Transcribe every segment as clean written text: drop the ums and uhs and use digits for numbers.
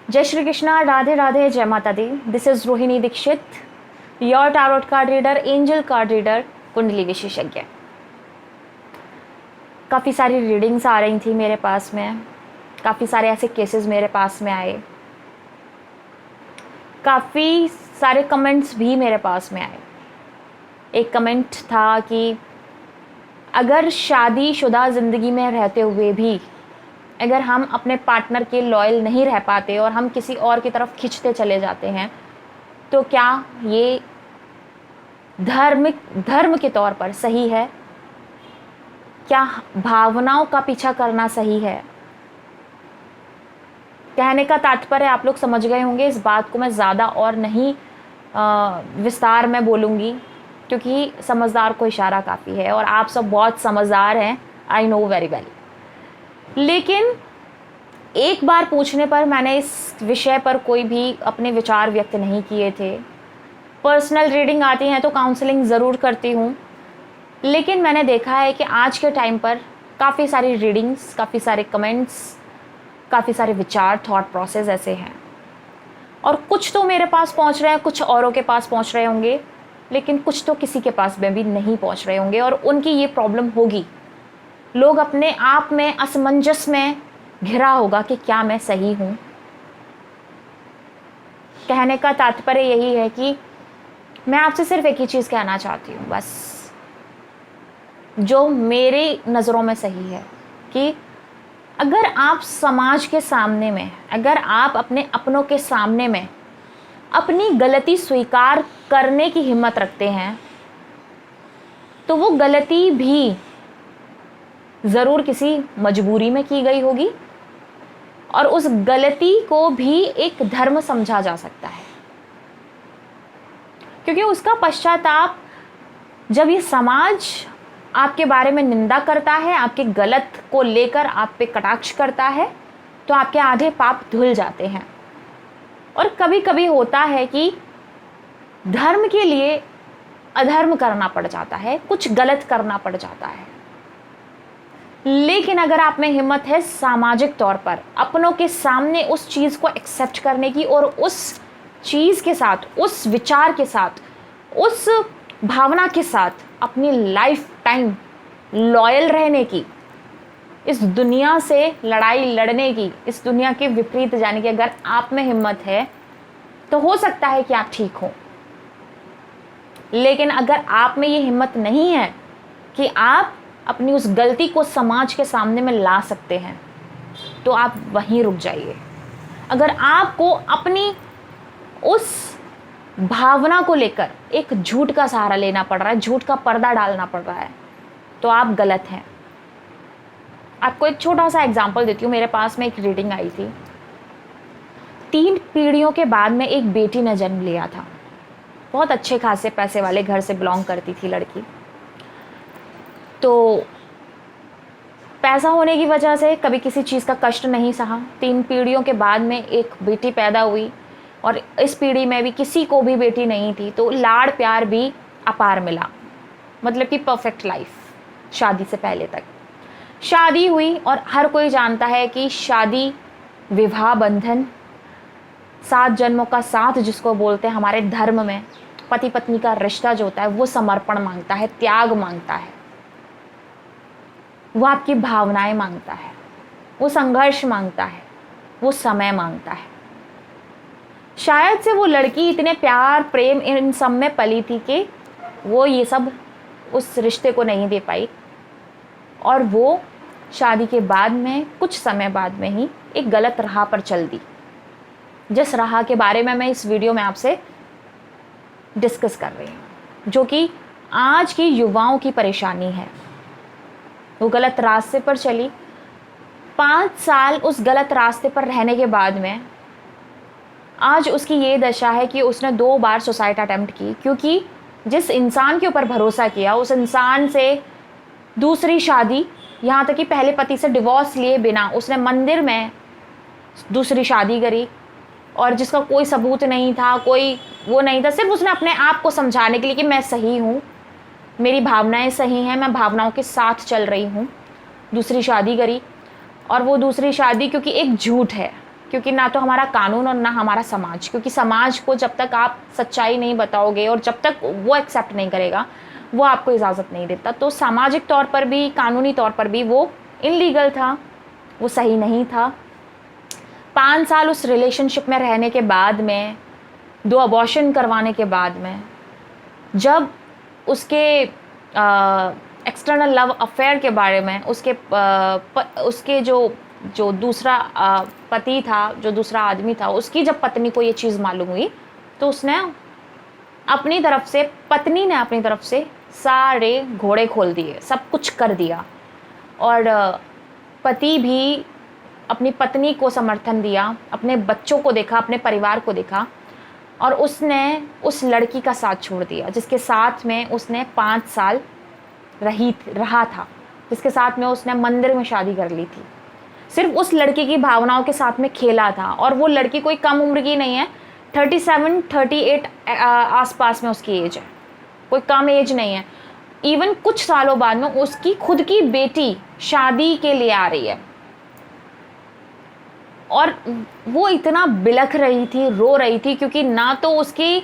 जय श्री कृष्णा, राधे राधे, जय माता दी। This is Rohini Dixit, your tarot card reader, angel card reader, कुंडली विशेषज्ञ। काफ़ी सारी रीडिंग्स आ रही थी मेरे पास में, काफ़ी सारे ऐसे केसेस मेरे पास में आए, काफ़ी सारे कमेंट्स भी मेरे पास में आए। एक कमेंट था कि अगर शादीशुदा ज़िंदगी में रहते हुए भी अगर हम अपने पार्टनर के लॉयल नहीं रह पाते और हम किसी और की तरफ खिंचते चले जाते हैं, तो क्या ये धर्म के तौर पर सही है? क्या भावनाओं का पीछा करना सही है? कहने का तात्पर्य आप लोग समझ गए होंगे। इस बात को मैं ज़्यादा और नहीं विस्तार में बोलूँगी, क्योंकि समझदार को इशारा काफ़ी है और आप सब बहुत समझदार हैं, आई नो वेरी वेल। लेकिन एक बार पूछने पर मैंने इस विषय पर कोई भी अपने विचार व्यक्त नहीं किए थे। पर्सनल रीडिंग आती हैं तो काउंसलिंग ज़रूर करती हूँ, लेकिन मैंने देखा है कि आज के टाइम पर काफ़ी सारी रीडिंग्स, काफ़ी सारे कमेंट्स, काफ़ी सारे विचार, थॉट प्रोसेस ऐसे हैं, और कुछ तो मेरे पास पहुँच रहे हैं, कुछ औरों के पास पहुँच रहे होंगे, लेकिन कुछ तो किसी के पास में भी नहीं पहुँच रहे होंगे और उनकी ये प्रॉब्लम होगी। लोग अपने आप में असमंजस में घिरा होगा कि क्या मैं सही हूँ। कहने का तात्पर्य यही है कि मैं आपसे सिर्फ एक ही चीज़ कहना चाहती हूँ, बस जो मेरी नज़रों में सही है, कि अगर आप समाज के सामने में, अगर आप अपने अपनों के सामने में अपनी गलती स्वीकार करने की हिम्मत रखते हैं, तो वो गलती भी ज़रूर किसी मजबूरी में की गई होगी और उस गलती को भी एक धर्म समझा जा सकता है, क्योंकि उसका पश्चाताप जब ये समाज आपके बारे में निंदा करता है, आपके गलत को लेकर आप पे कटाक्ष करता है, तो आपके आधे पाप धुल जाते हैं। और कभी कभी होता है कि धर्म के लिए अधर्म करना पड़ जाता है, कुछ गलत करना पड़ जाता है। लेकिन अगर आप में हिम्मत है सामाजिक तौर पर अपनों के सामने उस चीज़ को एक्सेप्ट करने की और उस चीज़ के साथ, उस विचार के साथ, उस भावना के साथ अपनी लाइफ टाइम लॉयल रहने की, इस दुनिया से लड़ाई लड़ने की, इस दुनिया के विपरीत जाने की अगर आप में हिम्मत है, तो हो सकता है कि आप ठीक हो। लेकिन अगर आप में ये हिम्मत नहीं है कि आप अपनी उस गलती को समाज के सामने में ला सकते हैं, तो आप वहीं रुक जाइए। अगर आपको अपनी उस भावना को लेकर एक झूठ का सहारा लेना पड़ रहा है, झूठ का पर्दा डालना पड़ रहा है, तो आप गलत हैं। आपको एक छोटा सा एग्जाम्पल देती हूँ। मेरे पास में एक रीडिंग आई थी। 3 पीढ़ियों के बाद में एक बेटी ने जन्म लिया था। बहुत अच्छे खासे पैसे वाले घर से बिलोंग करती थी लड़की। तो पैसा होने की वजह से कभी किसी चीज़ का कष्ट नहीं सहा। 3 पीढ़ियों के बाद में एक बेटी पैदा हुई और इस पीढ़ी में भी किसी को भी बेटी नहीं थी, तो लाड़ प्यार भी अपार मिला, मतलब कि परफेक्ट लाइफ शादी से पहले तक। शादी हुई और हर कोई जानता है कि शादी, विवाह बंधन, 7 जन्मों का साथ जिसको बोलते हैं हमारे धर्म में, पति पत्नी का रिश्ता जो होता है वो समर्पण मांगता है, त्याग मांगता है, वो आपकी भावनाएं मांगता है, वो संघर्ष मांगता है, वो समय मांगता है। शायद से वो लड़की इतने प्यार प्रेम इन सब में पली थी कि वो ये सब उस रिश्ते को नहीं दे पाई, और वो शादी के बाद में कुछ समय बाद में ही एक गलत राह पर चल दी, जिस राह के बारे में मैं इस वीडियो में आपसे डिस्कस कर रही हूँ, जो कि आज की युवाओं की परेशानी है। वो गलत रास्ते पर चली। 5 साल उस गलत रास्ते पर रहने के बाद में आज उसकी ये दशा है कि उसने 2 बार सुसाइड अटेम्प्ट की, क्योंकि जिस इंसान के ऊपर भरोसा किया उस इंसान से दूसरी शादी, यहाँ तक कि पहले पति से डिवोर्स लिए बिना उसने मंदिर में दूसरी शादी करी, और जिसका कोई सबूत नहीं था, कोई वो नहीं था, सिर्फ उसने अपने आप को समझाने के लिए कि मैं सही हूँ, मेरी भावनाएं सही हैं, मैं भावनाओं के साथ चल रही हूँ, दूसरी शादी करी। और वो दूसरी शादी क्योंकि एक झूठ है, क्योंकि ना तो हमारा कानून और ना हमारा समाज, क्योंकि समाज को जब तक आप सच्चाई नहीं बताओगे और जब तक वो एक्सेप्ट नहीं करेगा, वो आपको इजाज़त नहीं देता। तो सामाजिक तौर पर भी, कानूनी तौर पर भी वो इलीगल था, वो सही नहीं था। 5 साल उस रिलेशनशिप में रहने के बाद में, 2 अबॉर्शन करवाने के बाद में, जब उसके एक्सटर्नल लव अफेयर के बारे में, उसके जो दूसरा पति था, जो दूसरा आदमी था, उसकी जब पत्नी को ये चीज़ मालूम हुई तो पत्नी ने अपनी तरफ से सारे घोड़े खोल दिए, सब कुछ कर दिया। और पति भी अपनी पत्नी को समर्थन दिया, अपने बच्चों को देखा, अपने परिवार को देखा, और उसने उस लड़की का साथ छोड़ दिया जिसके साथ में उसने 5 साल रहा था, जिसके साथ में उसने मंदिर में शादी कर ली थी। सिर्फ उस लड़की की भावनाओं के साथ में खेला था, और वो लड़की कोई कम उम्र की नहीं है, 37-38 आसपास में उसकी एज है, कोई कम एज नहीं है। इवन कुछ सालों बाद में उसकी खुद की बेटी शादी के लिए आ रही है, और वो इतना बिलख रही थी, रो रही थी, क्योंकि ना तो उसकी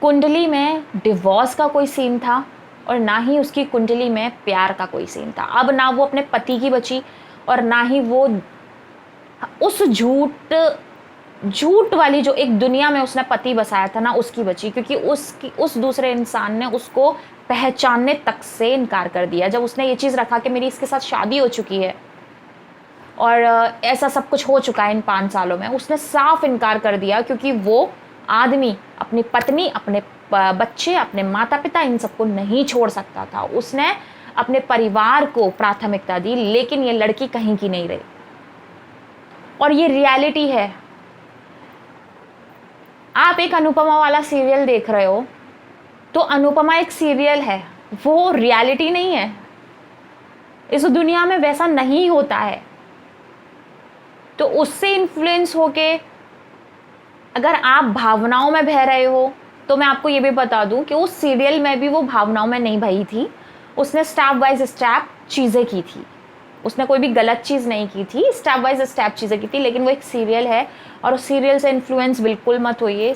कुंडली में डिवोर्स का कोई सीन था और ना ही उसकी कुंडली में प्यार का कोई सीन था। अब ना वो अपने पति की बची और ना ही वो उस झूठ वाली जो एक दुनिया में उसने पति बसाया था ना, उसकी बची, क्योंकि उस दूसरे इंसान ने उसको पहचानने तक से इनकार कर दिया। जब उसने ये चीज़ रखा कि मेरी इसके साथ शादी हो चुकी है और ऐसा सब कुछ हो चुका है इन 5 सालों में, उसने साफ इनकार कर दिया, क्योंकि वो आदमी अपनी पत्नी, अपने बच्चे, अपने माता पिता, इन सबको नहीं छोड़ सकता था। उसने अपने परिवार को प्राथमिकता दी, लेकिन ये लड़की कहीं की नहीं रही। और ये रियलिटी है। आप एक अनुपमा वाला सीरियल देख रहे हो, तो अनुपमा एक सीरियल है, वो रियलिटी नहीं है। इस दुनिया में वैसा नहीं होता है। तो उससे इन्फ्लुएंस होके अगर आप भावनाओं में बह रहे हो, तो मैं आपको ये भी बता दूं कि उस सीरियल में भी वो भावनाओं में नहीं बही थी। उसने स्टेप बाय स्टेप चीज़ें की थी, उसने कोई भी गलत चीज़ नहीं की थी, स्टेप बाय स्टेप चीज़ें की थी। लेकिन वो एक सीरियल है, और उस सीरियल से इन्फ्लुएंस बिल्कुल मत होइए,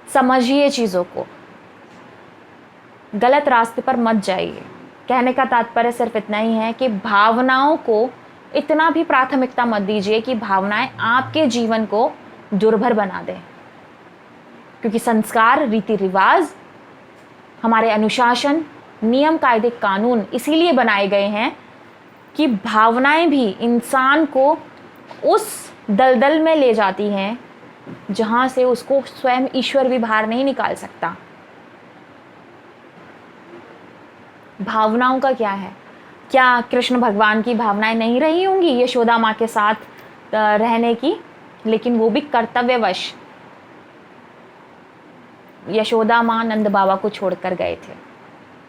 समझिए चीज़ों को, गलत रास्ते पर मत जाइए। कहने का तात्पर्य सिर्फ इतना ही है कि भावनाओं को इतना भी प्राथमिकता मत दीजिए कि भावनाएं आपके जीवन को दुर्भर बना दें, क्योंकि संस्कार, रीति रिवाज, हमारे अनुशासन, नियम, कायदे, कानून इसीलिए बनाए गए हैं कि भावनाएं भी इंसान को उस दलदल में ले जाती हैं जहां से उसको स्वयं ईश्वर भी बाहर नहीं निकाल सकता। भावनाओं का क्या है? क्या कृष्ण भगवान की भावनाएं नहीं रही होंगी यशोदा माँ के साथ रहने की? लेकिन वो भी कर्तव्यवश यशोदा माँ नंद बाबा को छोड़कर गए थे।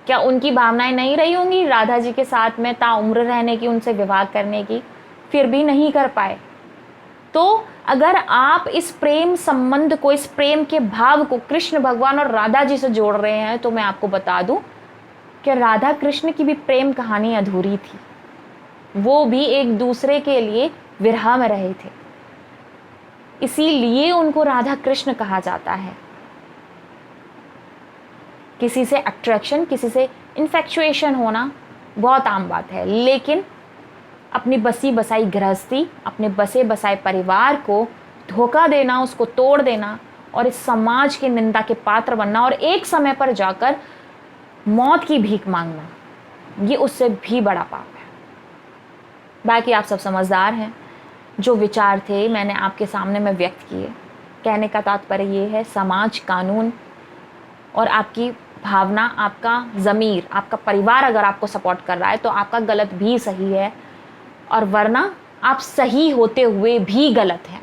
क्या उनकी भावनाएं नहीं रही होंगी राधा जी के साथ में ताउम्र रहने की, उनसे विवाह करने की? फिर भी नहीं कर पाए। तो अगर आप इस प्रेम संबंध को, इस प्रेम के भाव को कृष्ण भगवान और राधा जी से जोड़ रहे हैं, तो मैं आपको बता दूं कि राधा कृष्ण की भी प्रेम कहानी अधूरी थी। वो भी एक दूसरे के लिए विरह में रहे थे, इसीलिए उनको राधा कृष्ण कहा जाता है। किसी से अट्रैक्शन, किसी से इन्फेक्चुएशन होना बहुत आम बात है, लेकिन अपनी बसी बसाई गृहस्थी, अपने बसे बसाए परिवार को धोखा देना, उसको तोड़ देना और इस समाज की निंदा के पात्र बनना और एक समय पर जाकर मौत की भीख मांगना, ये उससे भी बड़ा पाप है। बाकी आप सब समझदार हैं। जो विचार थे मैंने आपके सामने में व्यक्त किए। कहने का तात्पर्य ये है, समाज, कानून और आपकी भावना, आपका ज़मीर, आपका परिवार अगर आपको सपोर्ट कर रहा है तो आपका गलत भी सही है, और वरना आप सही होते हुए भी गलत हैं,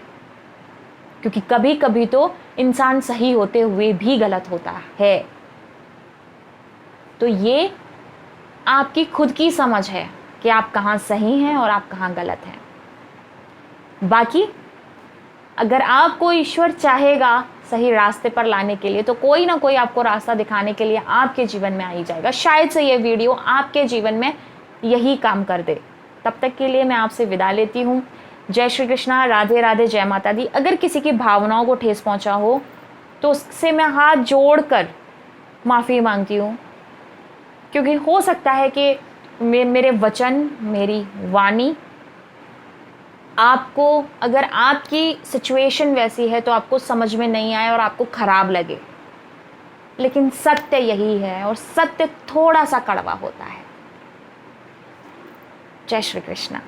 क्योंकि कभी कभी तो इंसान सही होते हुए भी गलत होता है। तो ये आपकी खुद की समझ है कि आप कहाँ सही हैं और आप कहाँ गलत हैं। बाकी अगर आपको ईश्वर चाहेगा सही रास्ते पर लाने के लिए, तो कोई ना कोई आपको रास्ता दिखाने के लिए आपके जीवन में आ ही जाएगा। शायद से ये वीडियो आपके जीवन में यही काम कर दे। तब तक के लिए मैं आपसे विदा लेती हूँ। जय श्री कृष्णा, राधे राधे, जय माता दी। अगर किसी की भावनाओं को ठेस पहुंचा हो तो उससे मैं हाथ जोड़कर माफ़ी मांगती हूँ, क्योंकि हो सकता है कि मेरे वचन, मेरी वाणी आपको, अगर आपकी सिचुएशन वैसी है तो आपको समझ में नहीं आए और आपको ख़राब लगे, लेकिन सत्य यही है और सत्य थोड़ा सा कड़वा होता है। जय श्री कृष्णा।